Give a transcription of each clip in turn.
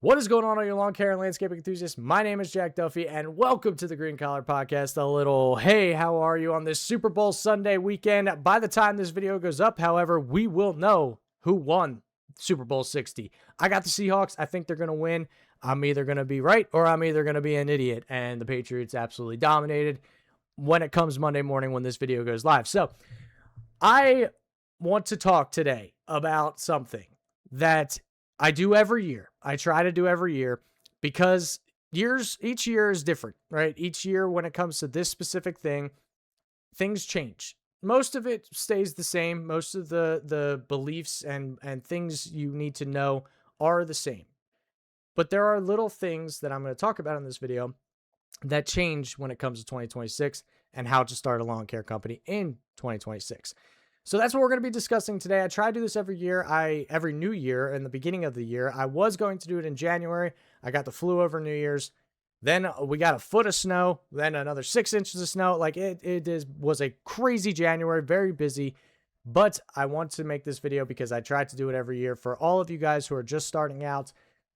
What is going on, all your lawn care and landscaping enthusiasts? My name is Jack Duffy, and welcome to the Green Collar Podcast. A little, hey, how are you on this Super Bowl Sunday weekend? By the time this video goes up, however, we will know who won Super Bowl 60. I got the Seahawks. I think they're going to win. I'm either going to be right or I'm either going to be an idiot, and the Patriots absolutely dominated when it comes Monday morning when this video goes live. So I want to talk today about something that I do every year. I try to do every year because each year is different, right? Each year when it comes to this specific thing, things change. Most of it stays the same. Most of the beliefs and things you need to know are the same. But there are little things that I'm going to talk about in this video that change when it comes to 2026 and how to start a lawn care company in 2026. So that's what we're going to be discussing today. I try to do this every year. Every new year in the beginning of the year. I was going to do it in January. I got the flu over New Year's. Then we got a foot of snow, then another 6 inches of snow. Like was a crazy January, very busy. But I want to make this video because I try to do it every year for all of you guys who are just starting out.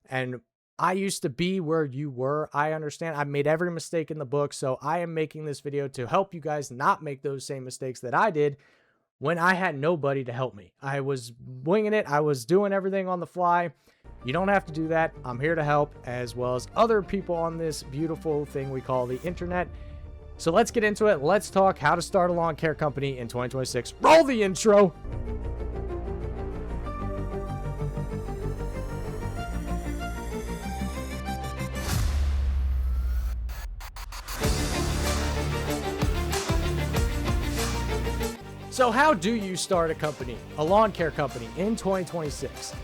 And I used to be where you were. I understand. I made every mistake in the book. So I am making this video to help you guys not make those same mistakes that I did when I had nobody to help me. I was winging it. I was doing everything on the fly. You don't have to do that. I'm here to help, as well as other people on this beautiful thing we call the internet. So let's get into it. Let's talk how to start a lawn care company in 2026. Roll the intro. So how do you start a company, a lawn care company in 2026?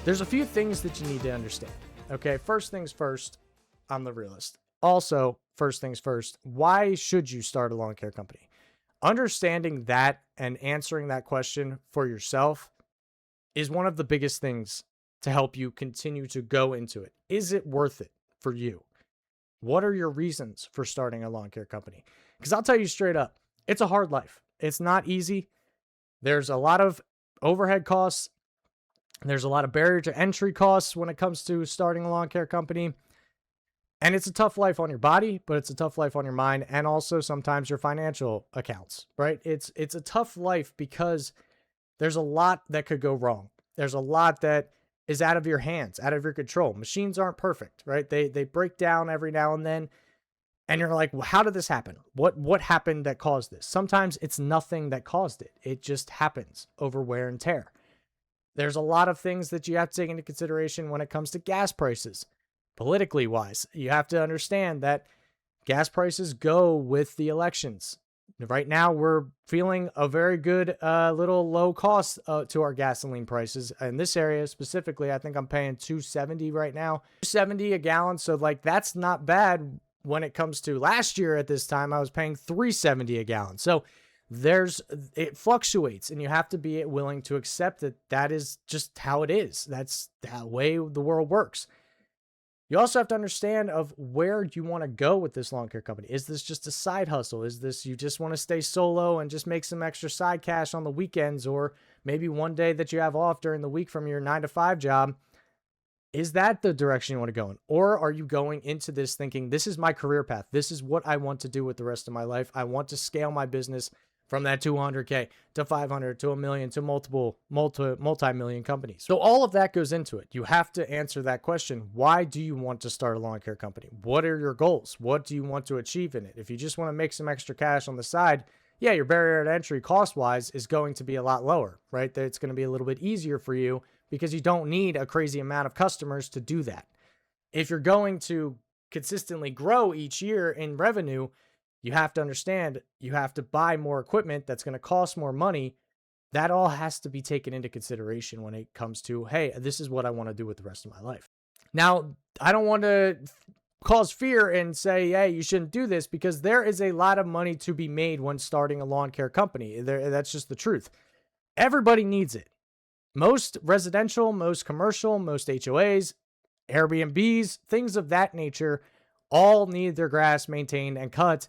There's a few things that you need to understand. Okay, first things first, I'm the realist. Also, first things first, why should you start a lawn care company? Understanding that and answering that question for yourself is one of the biggest things to help you continue to go into it. Is it worth it for you? What are your reasons for starting a lawn care company? Because I'll tell you straight up, it's a hard life. It's not easy. There's a lot of overhead costs. There's a lot of barrier to entry costs when it comes to starting a lawn care company. And it's a tough life on your body, but it's a tough life on your mind and also sometimes your financial accounts, right? It's a tough life because there's a lot that could go wrong. There's a lot that is out of your hands, out of your control. Machines aren't perfect, right? They break down every now and then. And you're like, well, how did this happen? What happened that caused this? Sometimes it's nothing that caused it. It just happens over wear and tear. There's a lot of things that you have to take into consideration when it comes to gas prices. Politically wise, you have to understand that gas prices go with the elections. Right now, we're feeling a very good little low cost to our gasoline prices. In this area specifically, I think I'm paying $2.70 right now. $2.70 a gallon. So like that's not bad. When it comes to last year at this time, I was paying $3.70 a gallon. So it fluctuates, and you have to be willing to accept that that is just how it is. That's the way the world works. You also have to understand of where you want to go with this lawn care company. Is this just a side hustle? Is this you just want to stay solo and just make some extra side cash on the weekends, or maybe one day that you have off during the week from your 9-to-5 job? Is that the direction you want to go in? Or are you going into this thinking, this is my career path. This is what I want to do with the rest of my life. I want to scale my business from that 200K to 500 to a million to multi-million companies. So all of that goes into it. You have to answer that question. Why do you want to start a lawn care company? What are your goals? What do you want to achieve in it? If you just want to make some extra cash on the side, yeah, your barrier to entry cost-wise is going to be a lot lower, right? It's going to be a little bit easier for you because you don't need a crazy amount of customers to do that. If you're going to consistently grow each year in revenue, you have to understand you have to buy more equipment that's going to cost more money. That all has to be taken into consideration when it comes to, hey, this is what I want to do with the rest of my life. Now, I don't want to cause fear and say, hey, you shouldn't do this, because there is a lot of money to be made when starting a lawn care company. That's just the truth. Everybody needs it. Most residential, most commercial, most HOAs, Airbnbs, things of that nature, all need their grass maintained and cut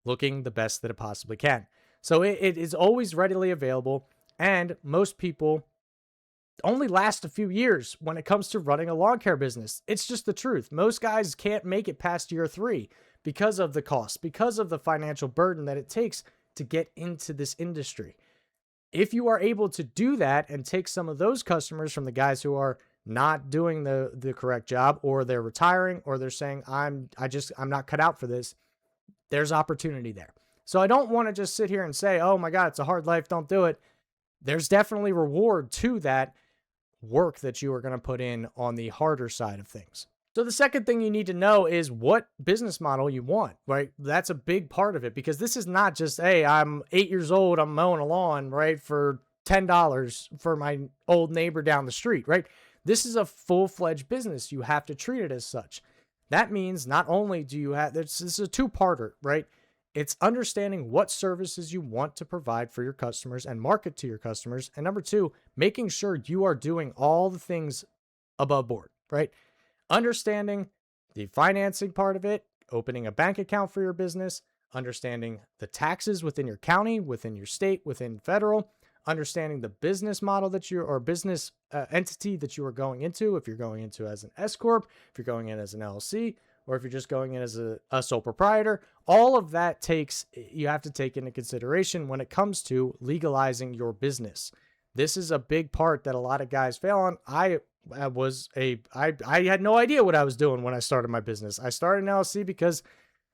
looking the best that it possibly can. So it is always readily available, and most people only last a few years when it comes to running a lawn care business. It's just the truth. Most guys can't make it past year 3 because of the cost, because of the financial burden that it takes to get into this industry. If you are able to do that and take some of those customers from the guys who are not doing the correct job, or they're retiring, or they're saying, I'm not cut out for this, there's opportunity there. So I don't want to just sit here and say, oh my God, it's a hard life, don't do it. There's definitely reward to that work that you are going to put in on the harder side of things. So the second thing you need to know is what business model you want, right? That's a big part of it, because this is not just, hey, I'm 8 years old, I'm mowing a lawn, right, for $10 for my old neighbor down the street, right? This is a full-fledged business. You have to treat it as such. That means not only do you have, this is a two-parter, right? It's understanding what services you want to provide for your customers and market to your customers. And number 2, making sure you are doing all the things above board, right? Understanding the financing part of it, opening a bank account for your business, understanding the taxes within your county, within your state, within federal, understanding the business model that you, or business entity that you are going into. If you're going into as an S Corp, if you're going in as an LLC, or if you're just going in as a sole proprietor, all of that you have to take into consideration when it comes to legalizing your business. This is a big part that a lot of guys fail on. I had no idea what I was doing when I started my business. I started an LLC because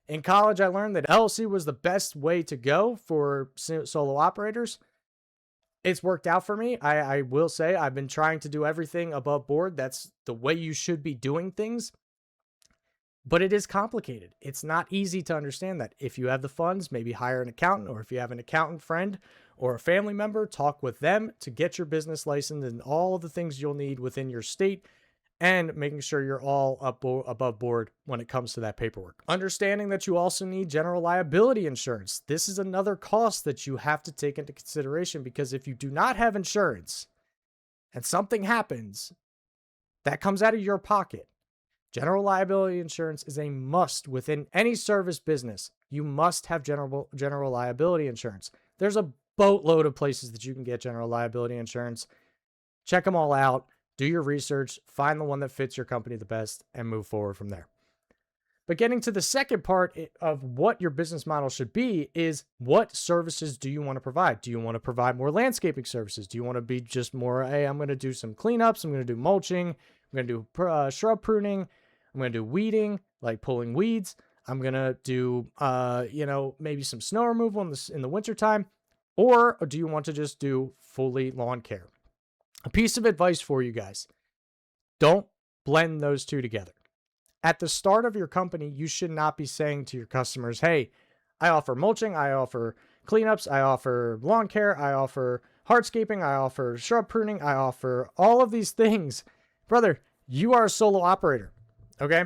in college I learned that LLC was the best way to go for solo operators. It's worked out for me. I will say I've been trying to do everything above board. That's the way you should be doing things. But it is complicated. It's not easy to understand that. If you have the funds, maybe hire an accountant, or if you have an accountant friend or a family member, talk with them to get your business license and all of the things you'll need within your state, and making sure you're all above board when it comes to that paperwork. Understanding that you also need general liability insurance. This is another cost that you have to take into consideration, because if you do not have insurance and something happens, that comes out of your pocket. General liability insurance is a must within any service business. You must have general liability insurance. There's a boatload of places that you can get general liability insurance. Check them all out. Do your research. Find the one that fits your company the best and move forward from there. But getting to the second part of what your business model should be is, what services do you want to provide? Do you want to provide more landscaping services? Do you want to be just more, hey, I'm going to do some cleanups, I'm going to do mulching, I'm going to do shrub pruning, I'm going to do weeding, like pulling weeds. I'm going to do, maybe some snow removal in the wintertime. Or do you want to just do fully lawn care? A piece of advice for you guys: don't blend those two together. At the start of your company, you should not be saying to your customers, hey, I offer mulching, I offer cleanups, I offer lawn care, I offer hardscaping, I offer shrub pruning, I offer all of these things. Brother, you are a solo operator. Okay?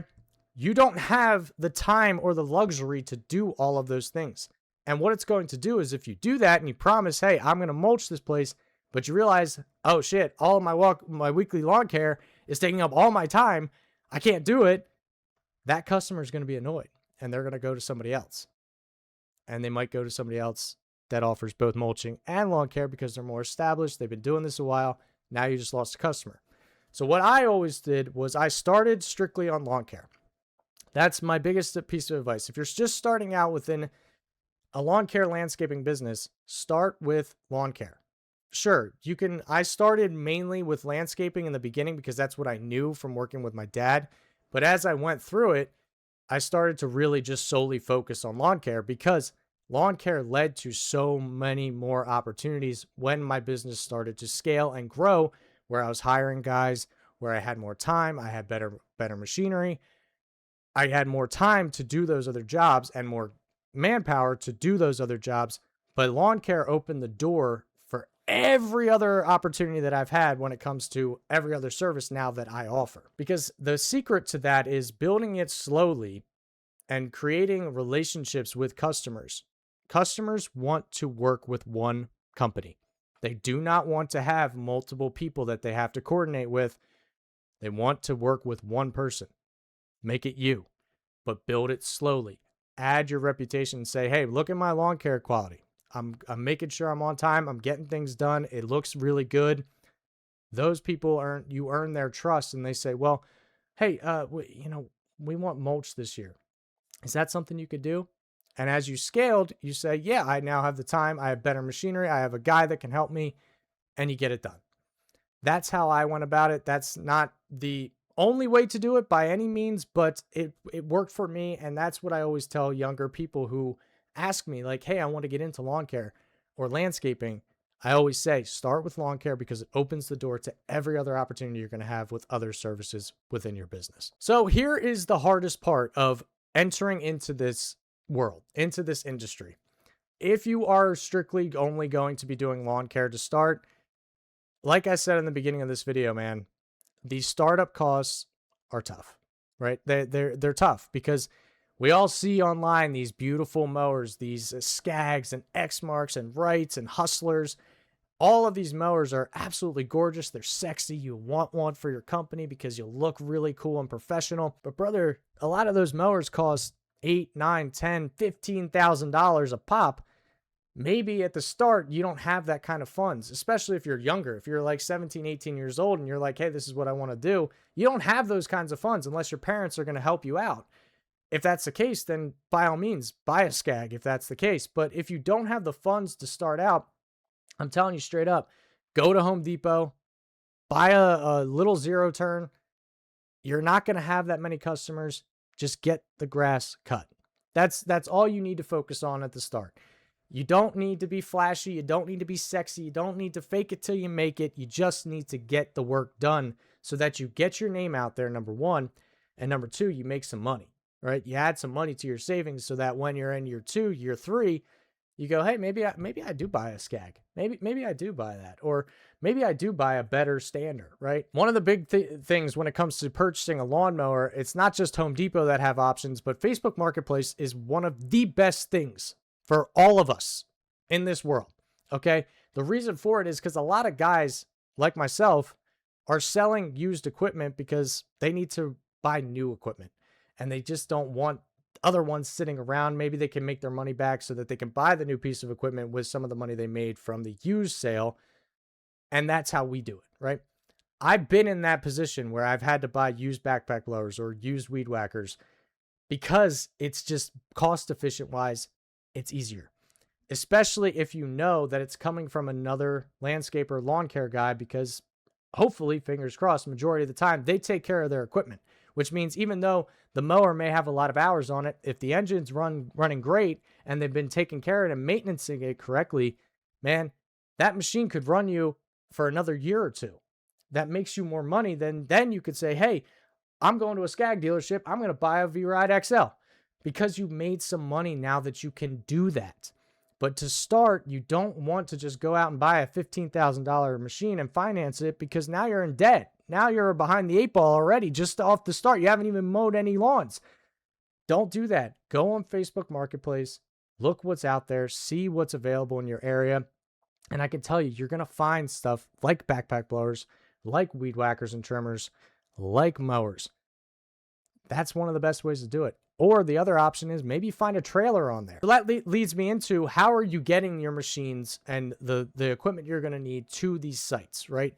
You don't have the time or the luxury to do all of those things. And what it's going to do is, if you do that and you promise, hey, I'm going to mulch this place, but you realize, oh shit, all of my weekly lawn care is taking up all my time, I can't do it, that customer is going to be annoyed, and they're going to go to somebody else. And they might go to somebody else that offers both mulching and lawn care because they're more established. They've been doing this a while. Now you just lost a customer. So what I always did was I started strictly on lawn care. That's my biggest piece of advice. If you're just starting out within a lawn care landscaping business, start with lawn care. Sure, you can. I started mainly with landscaping in the beginning because that's what I knew from working with my dad. But as I went through it, I started to really just solely focus on lawn care, because lawn care led to so many more opportunities when my business started to scale and grow, where I was hiring guys, where I had more time, I had better machinery, I had more time to do those other jobs and more manpower to do those other jobs. But lawn care opened the door for every other opportunity that I've had when it comes to every other service now that I offer. Because the secret to that is building it slowly and creating relationships with customers. Customers want to work with one company. They do not want to have multiple people that they have to coordinate with. They want to work with one person. Make it you, but build it slowly. Add your reputation and say, hey, look at my lawn care quality. I'm making sure I'm on time. I'm getting things done. It looks really good. Those people you earn their trust, and they say, well, hey, we want mulch this year. Is that something you could do? And as you scaled, you say, yeah, I now have the time. I have better machinery. I have a guy that can help me, and you get it done. That's how I went about it. That's not the only way to do it by any means, but it worked for me. And that's what I always tell younger people who ask me, like, hey, I want to get into lawn care or landscaping. I always say, start with lawn care because it opens the door to every other opportunity you're going to have with other services within your business. So here is the hardest part of entering into this world, into this industry. If you are strictly only going to be doing lawn care to start, like I said in the beginning of this video, man, these startup costs are tough, right? They're tough because we all see online these beautiful mowers, these Skags and Exmarks and Wrights and Hustlers. All of these mowers are absolutely gorgeous. They're sexy. You want one for your company because you'll look really cool and professional. But brother, a lot of those mowers cost $8, $9, $10, $15,000 a pop. Maybe at the start, you don't have that kind of funds, especially if you're younger. If you're like 17, 18 years old and you're like, hey, this is what I want to do. You don't have those kinds of funds unless your parents are going to help you out. If that's the case, then by all means, buy a Skag if that's the case. But if you don't have the funds to start out, I'm telling you straight up, go to Home Depot, buy a little zero turn. You're not going to have that many customers. Just get the grass cut. That's all you need to focus on at the start. You don't need to be flashy. You don't need to be sexy. You don't need to fake it till you make it. You just need to get the work done so that you get your name out there, number one. And number two, you make some money, right? You add some money to your savings so that when you're in year 2, year 3, you go, hey, maybe I do buy a Skag. Maybe I do buy that. Or maybe I do buy a better stander, right? One of the big things when it comes to purchasing a lawnmower, it's not just Home Depot that have options, but Facebook Marketplace is one of the best things for all of us in this world, okay? The reason for it is because a lot of guys like myself are selling used equipment because they need to buy new equipment and they just don't want other ones sitting around. Maybe they can make their money back so that they can buy the new piece of equipment with some of the money they made from the used sale. And that's how we do it, right? I've been in that position where I've had to buy used backpack blowers or used weed whackers because it's just cost efficient wise. It's easier, especially if you know that it's coming from another landscaper lawn care guy, because hopefully, fingers crossed, majority of the time they take care of their equipment, which means even though the mower may have a lot of hours on it, if the engine's running great and they've been taking care of it and maintaining it correctly, man, that machine could run you for another year or two. That makes you more money. Then you could say, hey, I'm going to a Skag dealership. I'm going to buy a V-Ride XL. Because you made some money now that you can do that. But to start, you don't want to just go out and buy a $15,000 machine and finance it, because now you're in debt. Now you're behind the 8 ball already just off the start. You haven't even mowed any lawns. Don't do that. Go on Facebook Marketplace, look what's out there, see what's available in your area. And I can tell you, you're going to find stuff like backpack blowers, like weed whackers and trimmers, like mowers. That's one of the best ways to do it. Or the other option is maybe find a trailer on there. So that leads me into how are you getting your machines and the equipment you're going to need to these sites, right?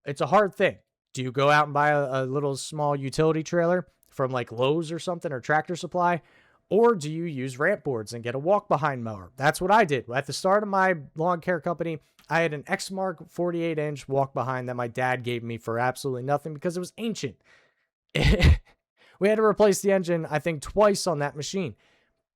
It's a hard thing. Do you go out and buy a little small utility trailer from like Lowe's or something, or Tractor Supply? Or do you use ramp boards and get a walk behind mower? That's what I did. At the start of my lawn care company, I had an Exmark 48-inch walk behind that my dad gave me for absolutely nothing because it was ancient. We had to replace the engine, I think, twice on that machine.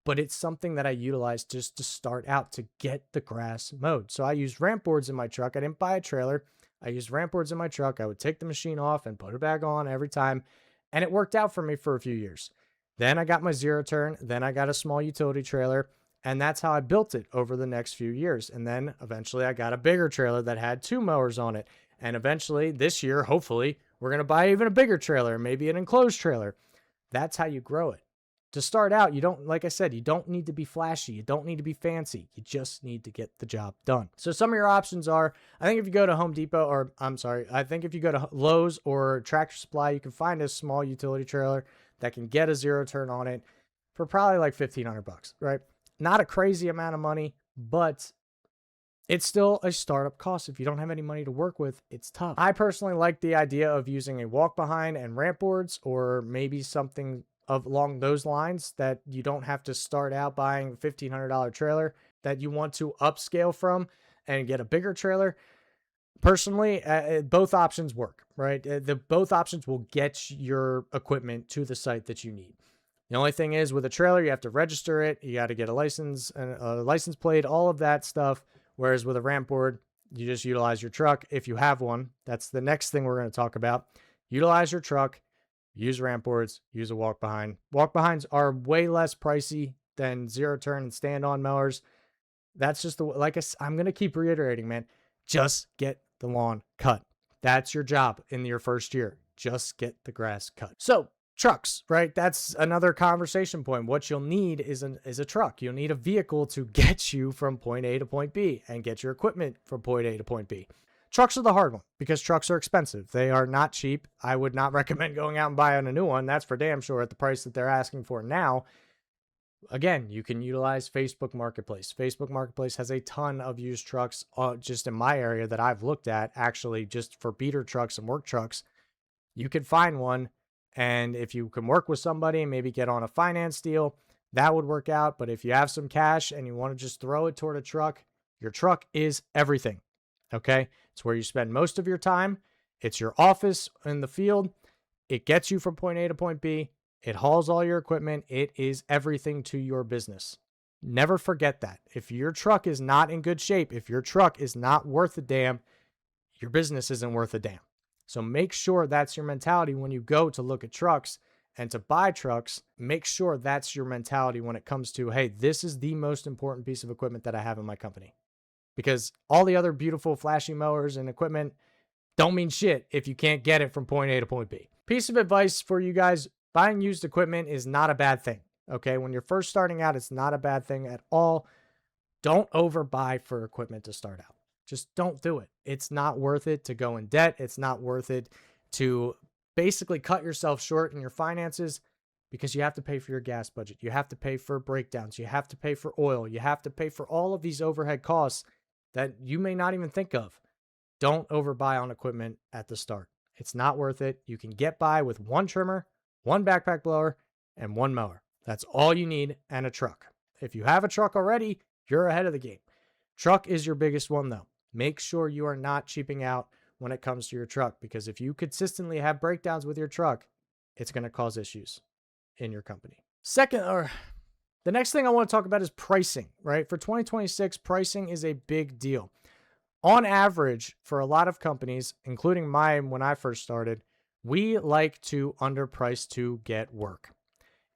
But it's something that I utilized just to start out to get the grass mowed. So I used ramp boards in my truck. I didn't buy a trailer. I used ramp boards in my truck. I would take the machine off and put it back on every time. And it worked out for me for a few years. Then I got my zero turn. Then I got a small utility trailer. And that's how I built it over the next few years. And then eventually I got a bigger trailer that had 2 mowers on it. And eventually this year, hopefully, we're going to buy even a bigger trailer, maybe an enclosed trailer. That's how you grow it. To start out, you don't, like I said, you don't need to be flashy. You don't need to be fancy. You just need to get the job done. So some of your options are, I think if you go to Home Depot, or I think if you go to Lowe's or Tractor Supply, you can find a small utility trailer that can get a zero turn on it for probably like $1,500, right? Not a crazy amount of money, but It's still a startup cost. If you don't have any money to work with, it's tough. I personally like the idea of using a walk behind and ramp boards, or maybe something of along those lines, that you don't have to start out buying a $1,500 trailer that you want to upscale from and get a bigger trailer. Personally, both options work, right? The both options will get your equipment to the site that you need. The only thing is, with a trailer, you have to register it. You got to get a license and a license plate, all of that stuff. Whereas with a ramp board, you just utilize your truck if you have one. That's the next thing we're going to talk about. Utilize your truck, use ramp boards, use a walk behind. Walk behinds are way less pricey than zero turn and stand on mowers. That's just I'm going to keep reiterating, man. Just get the lawn cut. That's your job in your first year. Just get the grass cut. So, trucks, right? That's another conversation point. What you'll need is a truck. You'll need a vehicle to get you from point A to point B and get your equipment from point A to point B. Trucks are the hard one because trucks are expensive. They are not cheap. I would not recommend going out and buying a new one. That's for damn sure at the price that they're asking for now. Again, you can utilize Facebook Marketplace. Facebook Marketplace has a ton of used trucks just in my area that I've looked at, actually, just for beater trucks and work trucks. You could find one, and if you can work with somebody and maybe get on a finance deal, that would work out. But if you have some cash and you want to just throw it toward a truck, your truck is everything, okay? It's where you spend most of your time. It's your office in the field. It gets you from point A to point B. It hauls all your equipment. It is everything to your business. Never forget that. If your truck is not in good shape, if your truck is not worth a damn, your business isn't worth a damn. So make sure that's your mentality when you go to look at trucks and to buy trucks. Make sure that's your mentality when it comes to, hey, this is the most important piece of equipment that I have in my company. Because all the other beautiful, flashy mowers and equipment don't mean shit if you can't get it from point A to point B. Piece of advice for you guys: buying used equipment is not a bad thing, okay? When you're first starting out, it's not a bad thing at all. Don't overbuy for equipment to start out. Just don't do it. It's not worth it to go in debt. It's not worth it to basically cut yourself short in your finances, because you have to pay for your gas budget. You have to pay for breakdowns. You have to pay for oil. You have to pay for all of these overhead costs that you may not even think of. Don't overbuy on equipment at the start. It's not worth it. You can get by with one trimmer, one backpack blower, and one mower. That's all you need, and a truck. If you have a truck already, you're ahead of the game. Truck is your biggest one, though. Make sure you are not cheaping out when it comes to your truck, because if you consistently have breakdowns with your truck, it's going to cause issues in your company. The next thing I want to talk about is pricing, right? For 2026, pricing is a big deal. On average, for a lot of companies, including mine when I first started, we like to underprice to get work.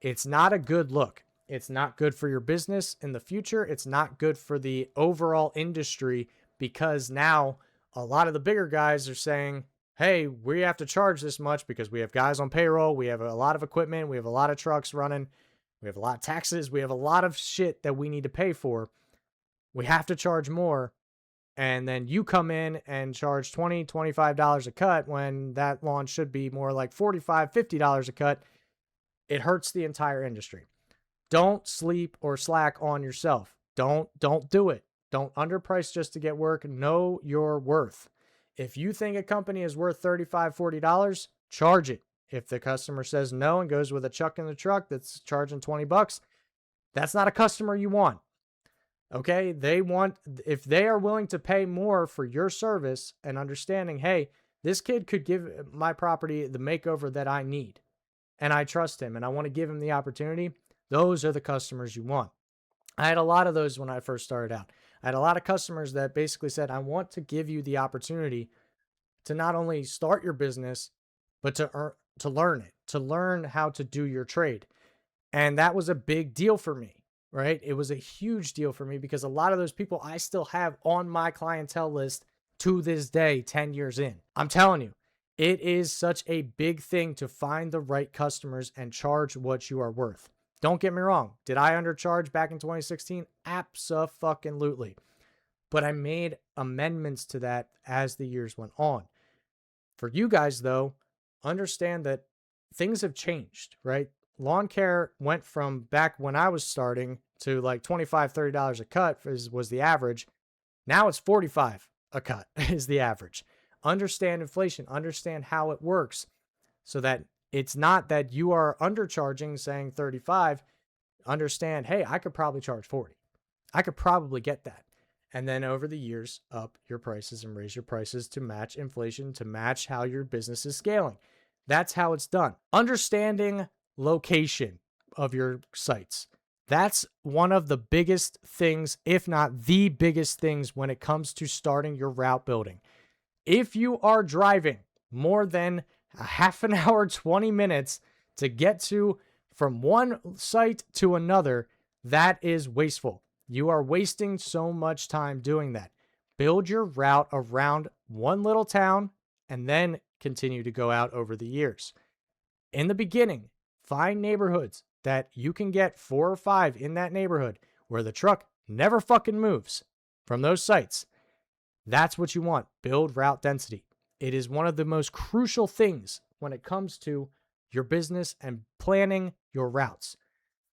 It's not a good look. It's not good for your business in the future. It's not good for the overall industry, because now a lot of the bigger guys are saying, hey, we have to charge this much because we have guys on payroll. We have a lot of equipment. We have a lot of trucks running. We have a lot of taxes. We have a lot of shit that we need to pay for. We have to charge more. And then you come in and charge $20, $25 a cut when that lawn should be more like $45, $50 a cut. It hurts the entire industry. Don't sleep or slack on yourself. Don't do it. Don't underprice just to get work. Know your worth. If you think a company is worth $35, $40, charge it. If the customer says no and goes with a chuck in the truck that's charging $20, that's not a customer you want. Okay, if they are willing to pay more for your service and understanding, hey, this kid could give my property the makeover that I need, and I trust him and I want to give him the opportunity, those are the customers you want. I had a lot of those when I first started out. I had a lot of customers that basically said, I want to give you the opportunity to not only start your business, but to learn it, to learn how to do your trade. And that was a big deal for me. Right? It was a huge deal for me, because a lot of those people I still have on my clientele list to this day, 10 years in. I'm telling you, it is such a big thing to find the right customers and charge what you are worth. Don't get me wrong. Did I undercharge back in 2016? Abso-fucking-lutely. But I made amendments to that as the years went on. For you guys, though, understand that things have changed, right? Lawn care went from back when I was starting to like $25, $30 a cut was the average. Now it's 45 a cut is the average. Understand inflation, understand how it works so that it's not that you are undercharging saying 35. Understand, hey, I could probably charge 40. I could probably get that. And then over the years, up your prices and raise your prices to match inflation, to match how your business is scaling. That's how it's done. Understanding location of your sites. That's one of the biggest things, if not the biggest things, when it comes to starting your route building. If you are driving more than a half an hour, 20 minutes to get to from one site to another, that is wasteful. You are wasting so much time doing that. Build your route around one little town and then continue to go out over the years. In the beginning, find neighborhoods that you can get 4 or 5 in that neighborhood where the truck never fucking moves from those sites. That's what you want. Build route density. It is one of the most crucial things when it comes to your business and planning your routes.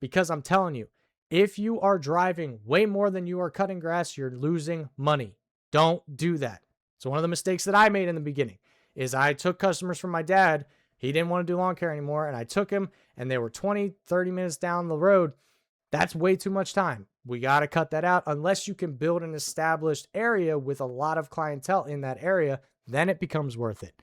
Because I'm telling you, if you are driving way more than you are cutting grass, you're losing money. Don't do that. So one of the mistakes that I made in the beginning is I took customers from my dad. He didn't want to do lawn care anymore. And I took him and they were 20, 30 minutes down the road. That's way too much time. We got to cut that out unless you can build an established area with a lot of clientele in that area, then it becomes worth it.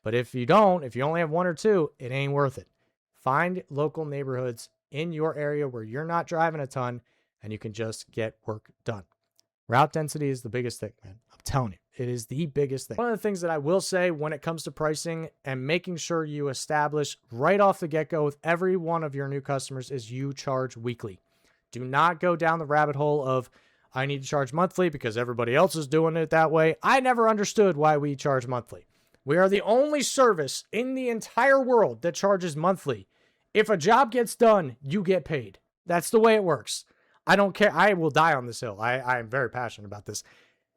But if you don't, if you only have 1 or 2, it ain't worth it. Find local neighborhoods in your area where you're not driving a ton and you can just get work done. Route density is the biggest thing, man. I'm telling you, it is the biggest thing. One of the things that I will say when it comes to pricing and making sure you establish right off the get-go with every one of your new customers is you charge weekly. Do not go down the rabbit hole of, I need to charge monthly because everybody else is doing it that way. I never understood why we charge monthly. We are the only service in the entire world that charges monthly. If a job gets done, you get paid. That's the way it works. I don't care. I will die on this hill. I am very passionate about this.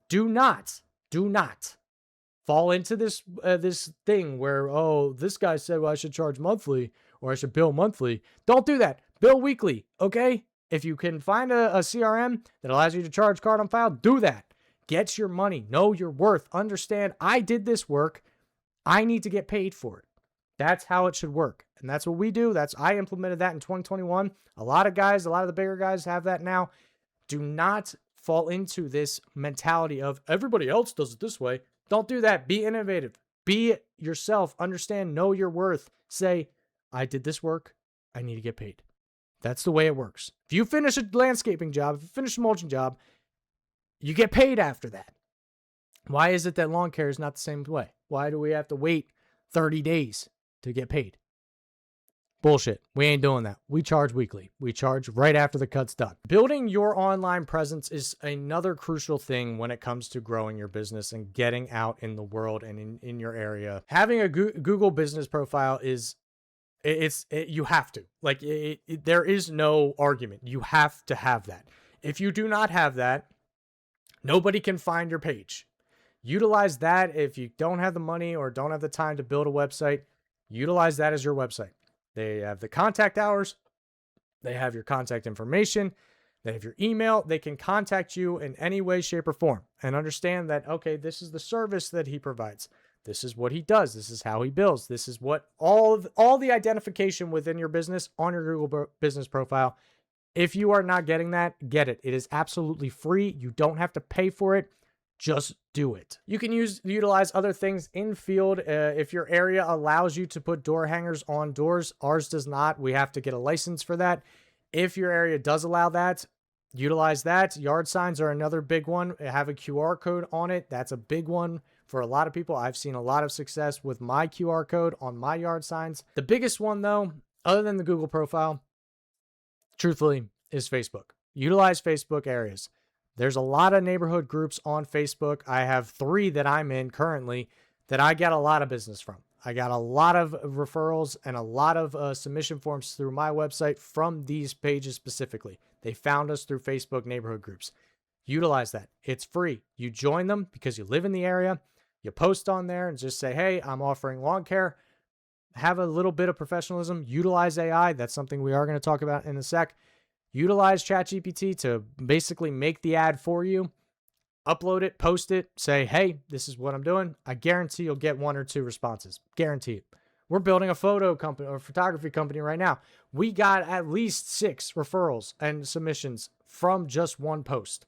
Do not fall into this thing where, oh, this guy said, well, I should charge monthly or I should bill monthly. Don't do that. Bill weekly, okay? If you can find a CRM that allows you to charge card on file, do that. Get your money. Know your worth. Understand, I did this work. I need to get paid for it. That's how it should work. And that's what we do. I implemented that in 2021. A lot of the bigger guys have that now. Do not fall into this mentality of everybody else does it this way. Don't do that. Be innovative. Be yourself. Understand, know your worth. Say, I did this work. I need to get paid. That's the way it works. If you finish a landscaping job, if you finish a mulching job, you get paid after that. Why is it that lawn care is not the same way? Why do we have to wait 30 days to get paid? Bullshit. We ain't doing that. We charge weekly. We charge right after the cut's done. Building your online presence is another crucial thing when it comes to growing your business and getting out in the world and in your area. Having a Google business profile you have to. There is no argument. You have to have that. If you do not have that, nobody can find your page. Utilize that. If you don't have the money or don't have the time to build a website, utilize that as your website. They have the contact hours. They have your contact information. They have your email. They can contact you in any way, shape, or form and understand that, okay, this is the service that he provides. This is what he does. This is how he bills. This is what all the identification within your business on your Google business profile. If you are not getting that, get it. It is absolutely free. You don't have to pay for it. Just do it. You can utilize other things in field. If your area allows you to put door hangers on doors, ours does not. We have to get a license for that. If your area does allow that, utilize that. Yard signs are another big one. Have a QR code on it. That's a big one for a lot of people. I've seen a lot of success with my QR code on my yard signs. The biggest one, though, other than the Google profile, truthfully, is Facebook. Utilize Facebook areas. There's a lot of neighborhood groups on Facebook. I have 3 that I'm in currently that I get a lot of business from. I got a lot of referrals and a lot of submission forms through my website from these pages specifically. They found us through Facebook neighborhood groups. Utilize that. It's free. You join them because you live in the area. You post on there and just say, hey, I'm offering lawn care. Have a little bit of professionalism. Utilize AI. That's something we are going to talk about in a sec. Utilize ChatGPT to basically make the ad for you. Upload it, post it, say, hey, this is what I'm doing. I guarantee you'll get 1 or 2 responses. Guarantee it. We're building a photo company or photography company right now. We got at least 6 referrals and submissions from just one post.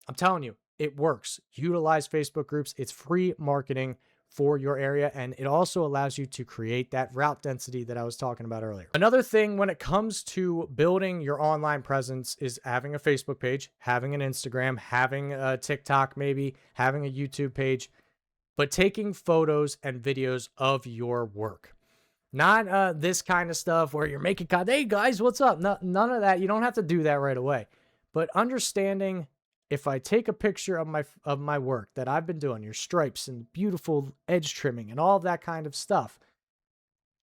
I'm telling you, it works. Utilize Facebook groups. It's free marketing for your area, and it also allows you to create that route density that I was talking about earlier. Another thing when it comes to building your online presence is having a Facebook page, having an Instagram, having a TikTok, maybe having a YouTube page, but taking photos and videos of your work. Not this kind of stuff where you're making content. Hey guys, what's up? No, none of that. You don't have to do that right away. But understanding, if I take a picture of my work that I've been doing, your stripes and beautiful edge trimming and all of that kind of stuff,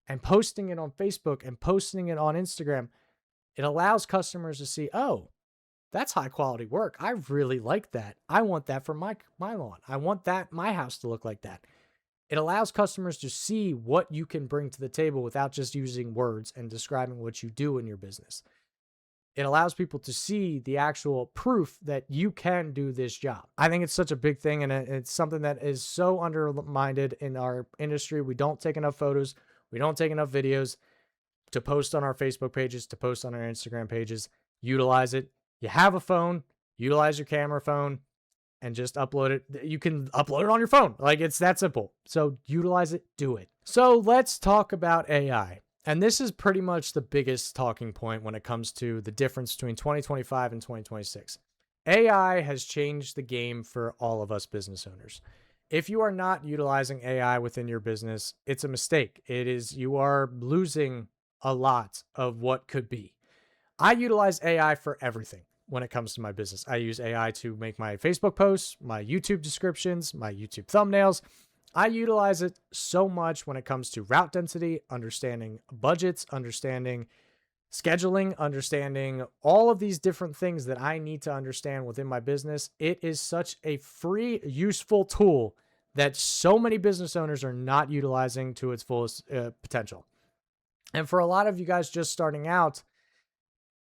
and posting it on Facebook and posting it on Instagram, it allows customers to see, oh, that's high quality work. I really like that. I want that for my lawn. I want my house to look like that. It allows customers to see what you can bring to the table without just using words and describing what you do in your business. It allows people to see the actual proof that you can do this job. I think it's such a big thing, and it's something that is so undermined in our industry. We don't take enough photos. We don't take enough videos to post on our Facebook pages, to post on our Instagram pages. Utilize it. You have a phone, utilize your camera phone, and just upload it. You can upload it on your phone. Like, it's that simple. So utilize it, do it. So let's talk about AI. And this is pretty much the biggest talking point when it comes to the difference between 2025 and 2026. AI has changed the game for all of us business owners. If you are not utilizing AI within your business, it's a mistake. You are losing a lot of what could be. I utilize AI for everything when it comes to my business. I use AI to make my Facebook posts, my YouTube descriptions, my YouTube thumbnails. I utilize it so much when it comes to route density, understanding budgets, understanding scheduling, understanding all of these different things that I need to understand within my business. It is such a free, useful tool that so many business owners are not utilizing to its fullest potential. And for a lot of you guys just starting out,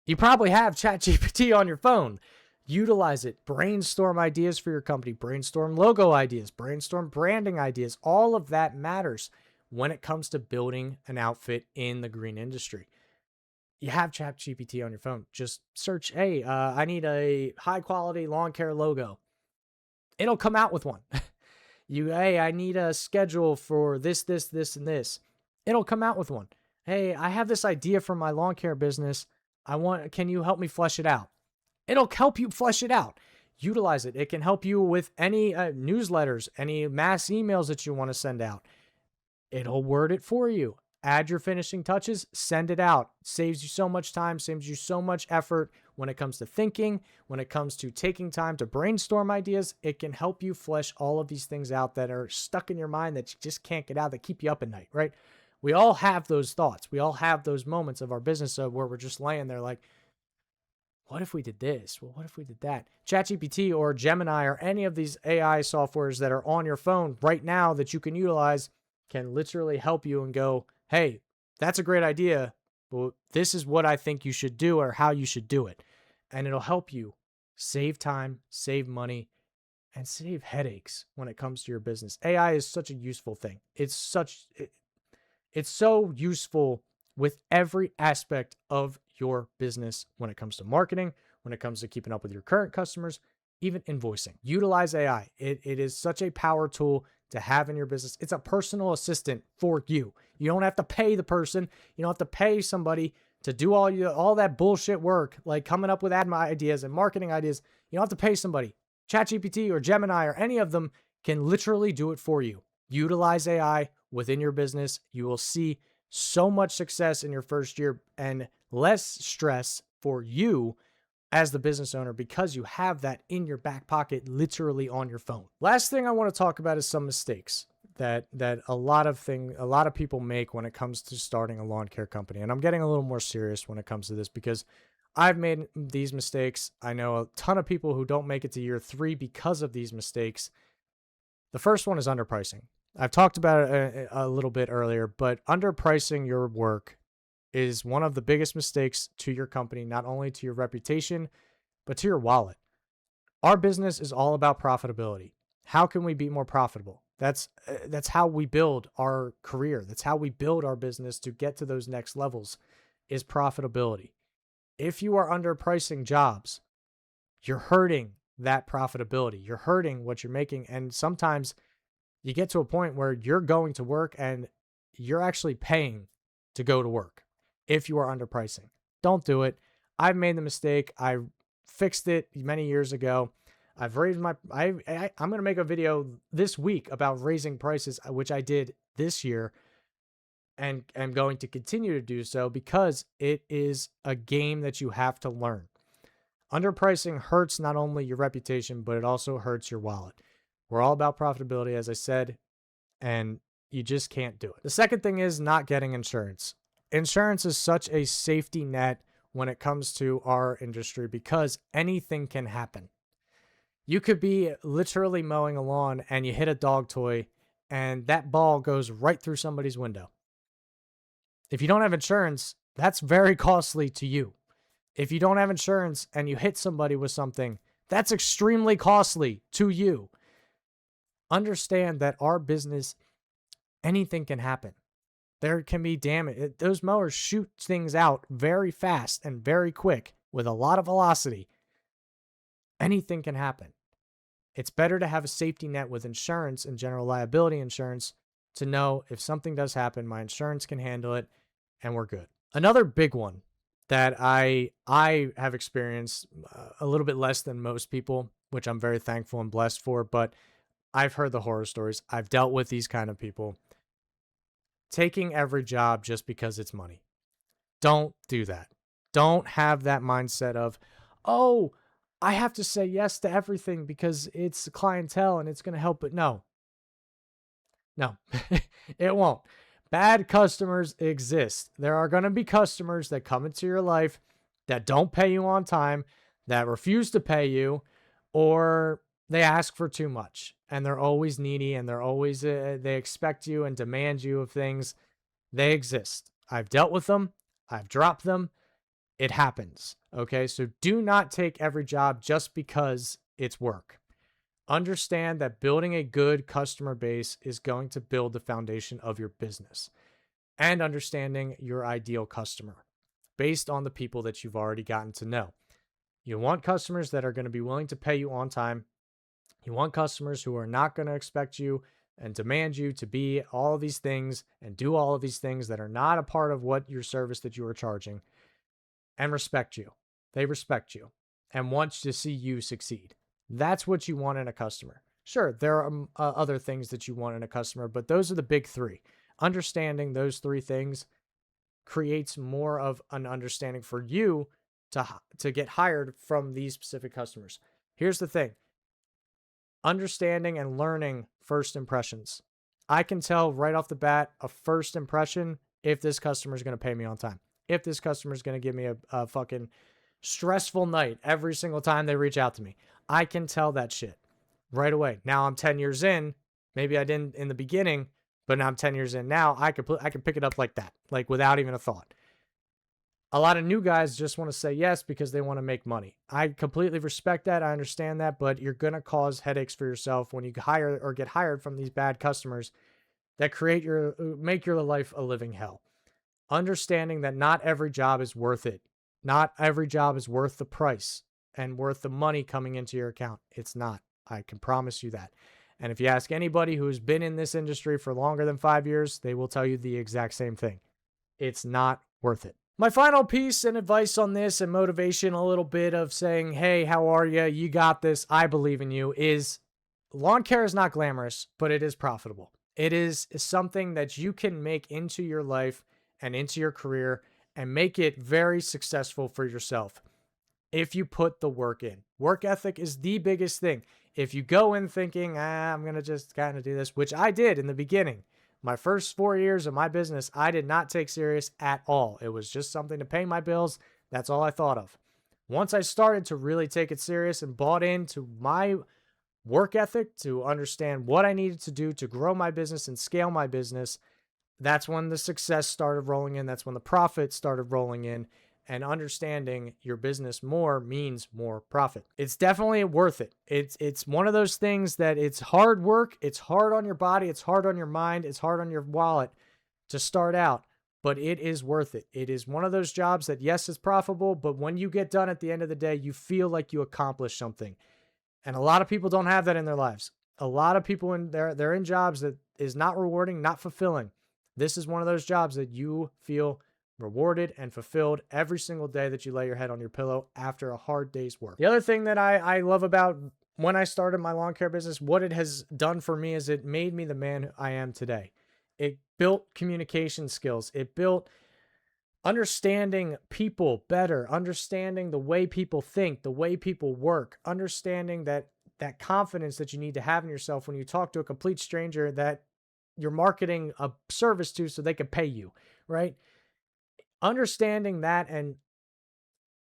you probably have ChatGPT on your phone. Utilize it. Brainstorm ideas for your company. Brainstorm logo ideas. Brainstorm branding ideas. All of that matters when it comes to building an outfit in the green industry. You have ChatGPT on your phone. Just search, hey, I need a high quality lawn care logo. It'll come out with one. Hey, I need a schedule for this, and this. It'll come out with one. Hey, I have this idea for my lawn care business. Can you help me flesh it out? It'll help you flesh it out. Utilize it. It can help you with any newsletters, any mass emails that you want to send out. It'll word it for you. Add your finishing touches, send it out. Saves you so much time, saves you so much effort when it comes to thinking, when it comes to taking time to brainstorm ideas. It can help you flesh all of these things out that are stuck in your mind that you just can't get out, that keep you up at night, right? We all have those thoughts. We all have those moments of our business where we're just laying there like, what if we did this? Well, what if we did that? ChatGPT or Gemini or any of these AI softwares that are on your phone right now that you can utilize can literally help you and go, hey, that's a great idea. Well, this is what I think you should do or how you should do it. And it'll help you save time, save money, and save headaches when it comes to your business. AI is such a useful thing. It's so useful with every aspect of your business when it comes to marketing, when it comes to keeping up with your current customers, even invoicing. Utilize AI. It is such a power tool to have in your business. It's a personal assistant for you. You don't have to pay the person. You don't have to pay somebody to do all that bullshit work, like coming up with ad ideas and marketing ideas. You don't have to pay somebody. ChatGPT or Gemini or any of them can literally do it for you. Utilize AI within your business. You will see so much success in your first year and less stress for you as the business owner because you have that in your back pocket, literally on your phone. Last thing I want to talk about is some mistakes that a lot of people make when it comes to starting a lawn care company. And I'm getting a little more serious when it comes to this because I've made these mistakes. I know a ton of people who don't make it to year 3 because of these mistakes. The first one is underpricing. I've talked about it a little bit earlier, but underpricing your work is one of the biggest mistakes to your company, not only to your reputation, but to your wallet. Our business is all about profitability. How can we be more profitable? That's how we build our career. That's how we build our business to get to those next levels is profitability. If you are underpricing jobs, you're hurting that profitability. You're hurting what you're making. And sometimes you get to a point where you're going to work and you're actually paying to go to work if you are underpricing. Don't do it. I've made the mistake. I fixed it many years ago. I've raised I'm going to make a video this week about raising prices, which I did this year and am going to continue to do so because it is a game that you have to learn. Underpricing hurts not only your reputation, but it also hurts your wallet. We're all about profitability, as I said, and you just can't do it. The second thing is not getting insurance. Insurance is such a safety net when it comes to our industry because anything can happen. You could be literally mowing a lawn and you hit a dog toy and that ball goes right through somebody's window. If you don't have insurance, that's very costly to you. If you don't have insurance and you hit somebody with something, that's extremely costly to you. Understand that our business, anything can happen. There can be damage. Those mowers shoot things out very fast and very quick with a lot of velocity. Anything can happen. It's better to have a safety net with insurance and general liability insurance to know if something does happen, my insurance can handle it and we're good. Another big one that I have experienced a little bit less than most people, which I'm very thankful and blessed for, but I've heard the horror stories. I've dealt with these kind of people. Taking every job just because it's money. Don't do that. Don't have that mindset of, oh, I have to say yes to everything because it's clientele and it's going to help. But no, it won't. Bad customers exist. There are going to be customers that come into your life that don't pay you on time, that refuse to pay you, or they ask for too much and they're always needy and they're always, they expect you and demand you of things. They exist. I've dealt with them. I've dropped them. It happens. Okay. So do not take every job just because it's work. Understand that building a good customer base is going to build the foundation of your business, and understanding your ideal customer based on the people that you've already gotten to know. You want customers that are going to be willing to pay you on time. You want customers who are not going to expect you and demand you to be all of these things and do all of these things that are not a part of what your service that you are charging, and respect you. They respect you and want to see you succeed. That's what you want in a customer. Sure, there are other things that you want in a customer, but those are the big three. Understanding those three things creates more of an understanding for you to get hired from these specific customers. Here's the thing. Understanding and learning first impressions. I can tell right off the bat a first impression if this customer is going to pay me on time. If this customer is going to give me a fucking stressful night every single time they reach out to me. I can tell that shit right away. Now I'm 10 years in. Maybe I didn't in the beginning, but now I'm 10 years in now. I can pick it up like that, like without even a thought. A lot of new guys just want to say yes because they want to make money. I completely respect that. I understand that, but you're going to cause headaches for yourself when you hire or get hired from these bad customers that make your life a living hell. Understanding that not every job is worth it. Not every job is worth the price and worth the money coming into your account. It's not. I can promise you that. And if you ask anybody who's been in this industry for longer than 5 years, they will tell you the exact same thing. It's not worth it. My final piece and advice on this and motivation, a little bit of saying, hey, how are you? You got this. I believe in you, is lawn care is not glamorous, but it is profitable. It is something that you can make into your life and into your career and make it very successful for yourself if you put the work in. Work ethic is the biggest thing. If you go in thinking, I'm going to just kind of do this, which I did in the beginning. My first 4 years of my business, I did not take serious at all. It was just something to pay my bills. That's all I thought of. Once I started to really take it serious and bought into my work ethic to understand what I needed to do to grow my business and scale my business, that's when the success started rolling in. That's when the profit started rolling in. and understanding your business more means more profit. It's definitely worth it. It's one of those things that it's hard work. It's hard on your body. It's hard on your mind. It's hard on your wallet to start out, but it is worth it. It is one of those jobs that, yes, it's profitable, but when you get done at the end of the day, you feel like you accomplished something. And a lot of people don't have that in their lives. A lot of people they're in jobs that is not rewarding, not fulfilling. This is one of those jobs that you feel rewarded and fulfilled every single day that you lay your head on your pillow after a hard day's work. The other thing that I love about when I started my lawn care business, what it has done for me is it made me the man I am today. It built communication skills. It built understanding people better, understanding the way people think, the way people work, understanding that confidence that you need to have in yourself when you talk to a complete stranger that you're marketing a service to so they can pay you, right? Understanding that and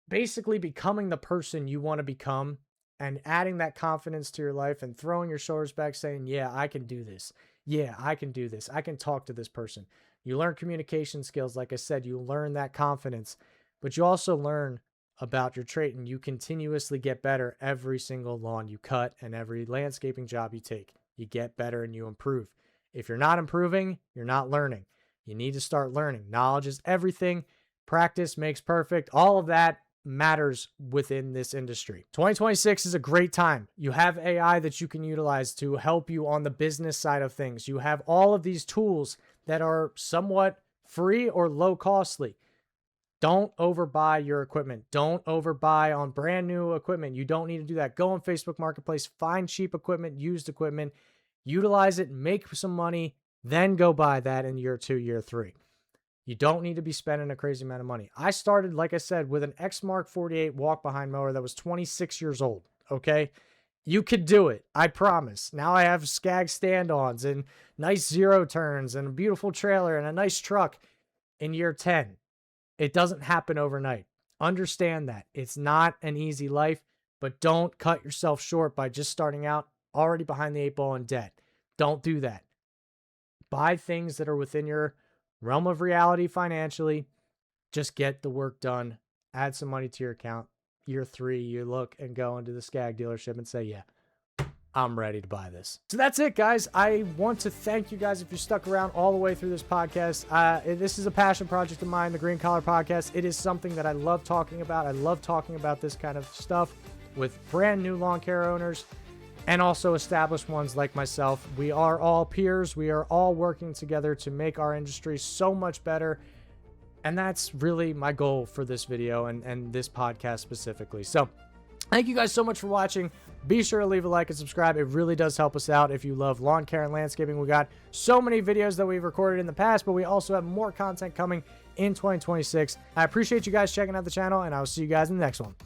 basically becoming the person you want to become and adding that confidence to your life and throwing your shoulders back saying, yeah, I can do this. Yeah, I can do this. I can talk to this person. You learn communication skills. Like I said, you learn that confidence, but you also learn about your trait and you continuously get better every single lawn you cut and every landscaping job you take. You get better and you improve. If you're not improving, you're not learning. You need to start learning. Knowledge is everything. Practice makes perfect. All of that matters within this industry. 2026 is a great time. You have AI that you can utilize to help you on the business side of things. You have all of these tools that are somewhat free or low costly. Don't overbuy your equipment. Don't overbuy on brand new equipment. You don't need to do that. Go on Facebook Marketplace, find cheap equipment, used equipment, utilize it, make some money, then go buy that in year 2, year 3. You don't need to be spending a crazy amount of money. I started, like I said, with an Exmark 48 walk-behind mower that was 26 years old, okay? You could do it, I promise. Now I have Skag stand-ons and nice zero turns and a beautiful trailer and a nice truck in year 10. It doesn't happen overnight. Understand that. It's not an easy life, but don't cut yourself short by just starting out already behind the 8 ball in debt. Don't do that. Buy things that are within your realm of reality financially. Just get the work done. Add some money to your account. Year 3, you look and go into the Skag dealership and say, yeah, I'm ready to buy this. So that's it, guys. I want to thank you guys if you stuck around all the way through this podcast. This is a passion project of mine, the Green Collar Podcast. It is something that I love talking about. I love talking about this kind of stuff with brand new lawn care owners and also established ones like myself. We are all peers. We are all working together to make our industry so much better. And that's really my goal for this video and this podcast specifically. So thank you guys so much for watching. Be sure to leave a like and subscribe. It really does help us out if you love lawn care and landscaping. We got so many videos that we've recorded in the past, but we also have more content coming in 2026. I appreciate you guys checking out the channel, and I will see you guys in the next one.